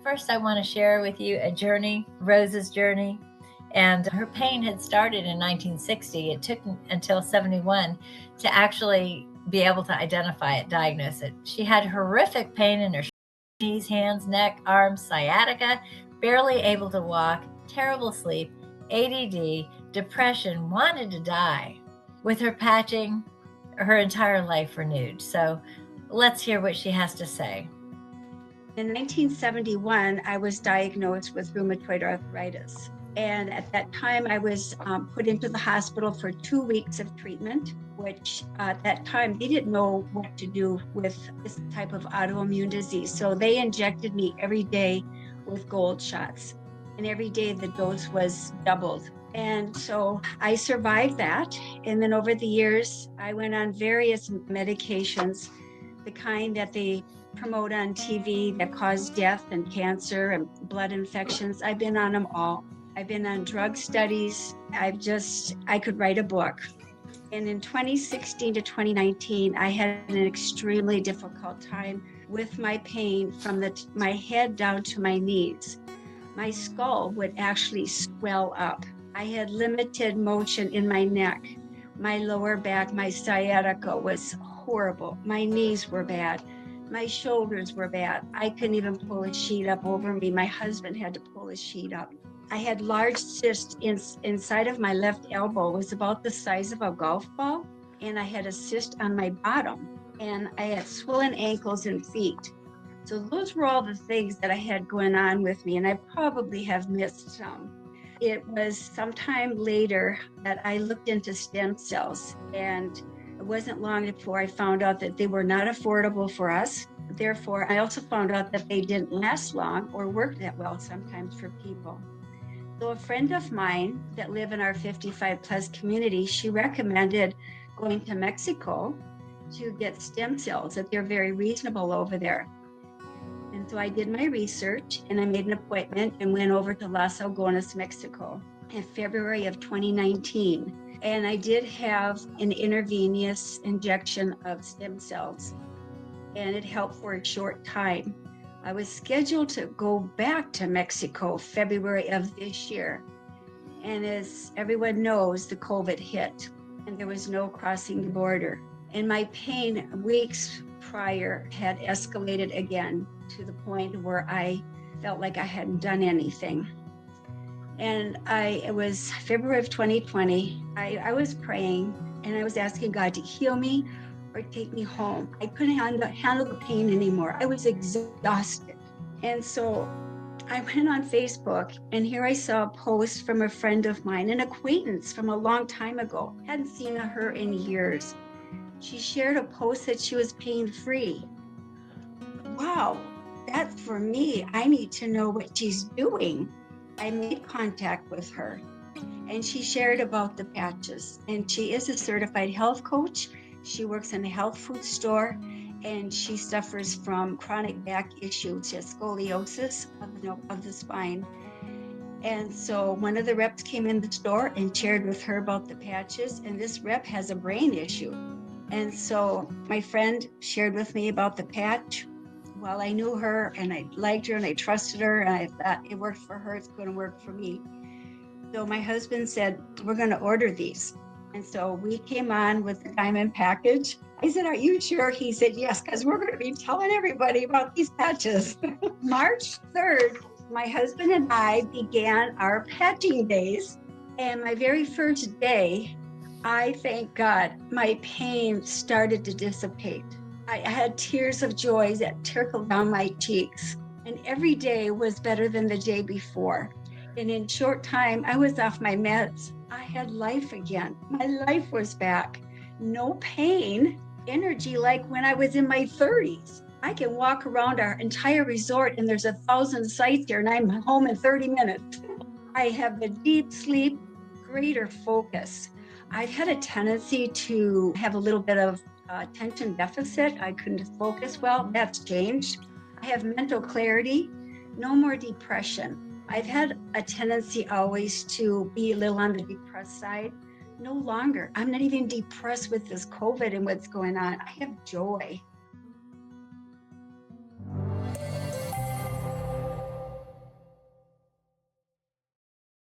First, I want to share with you a journey, Rose's journey. And her pain had started in 1960. It took until 71 to actually be able to identify it, diagnose it. She had horrific pain in her knees, hands, neck, arms, sciatica, barely able to walk, terrible sleep, ADD, depression, wanted to die. With her patching, her entire life renewed. So let's hear what she has to say. In 1971, I was diagnosed with rheumatoid arthritis. And at that time, I was put into the hospital for 2 weeks of treatment, which at that time, they didn't know what to do with this type of autoimmune disease. So they injected me every day with gold shots. And every day the dose was doubled. And so I survived that. And then over the years, I went on various medications, the kind that they promote on TV that cause death and cancer and blood infections. I've been on them all. I've been on drug studies. I could write a book. And in 2016 to 2019, I had an extremely difficult time with my pain from my head down to my knees. My skull would actually swell up. I had limited motion in my neck. My lower back, my sciatica was horrible. My knees were bad. My shoulders were bad. I couldn't even pull a sheet up over me. My husband had to pull a sheet up. I had large cysts inside of my left elbow. It was about the size of a golf ball. And I had a cyst on my bottom. And I had swollen ankles and feet. So those were all the things that I had going on with me. And I probably have missed some. It was sometime later that I looked into stem cells, and it wasn't long before I found out that they were not affordable for us. Therefore, I also found out that they didn't last long or work that well sometimes for people. So a friend of mine that lived in our 55 plus community, she recommended going to Mexico to get stem cells, that they're very reasonable over there. And so I did my research and I made an appointment and went over to Las Algonas, Mexico in February of 2019. And I did have an intravenous injection of stem cells, and it helped for a short time. I was scheduled to go back to Mexico February of this year. And as everyone knows, the COVID hit and there was no crossing the border. And my pain weeks prior had escalated again to the point where I felt like I hadn't done anything. And it was February of 2020. I was praying and I was asking God to heal me or take me home. I couldn't handle the pain anymore. I was exhausted. And so I went on Facebook, and here I saw a post from a friend of mine, an acquaintance from a long time ago. Hadn't seen her in years. She shared a post that she was pain-free. Wow, that's for me. I need to know what she's doing. I made contact with her, and she shared about the patches. And she is a certified health coach. She works in a health food store, and she suffers from chronic back issues, she has scoliosis of the spine. And so one of the reps came in the store and shared with her about the patches, and this rep has a brain issue. And so my friend shared with me about the patch. Well, I knew her and I liked her and I trusted her, and I thought it worked for her, it's going to work for me. So my husband said, we're going to order these. And so we came on with the diamond package. I said, are you sure? He said, yes, because we're going to be telling everybody about these patches. March 3rd, my husband and I began our patching days. And my very first day, I thank God, my pain started to dissipate. I had tears of joy that trickled down my cheeks. And every day was better than the day before. And in short time, I was off my meds. I had life again. My life was back. No pain, energy like when I was in my 30s. I can walk around our entire resort and there's 1,000 sites here and I'm home in 30 minutes. I have the deep sleep, greater focus. I've had a tendency to have a little bit of attention deficit. I couldn't focus well. That's changed. I have mental clarity, no more depression. I've had a tendency always to be a little on the depressed side. no longer. I'm not even depressed with this COVID and what's going on. I have joy.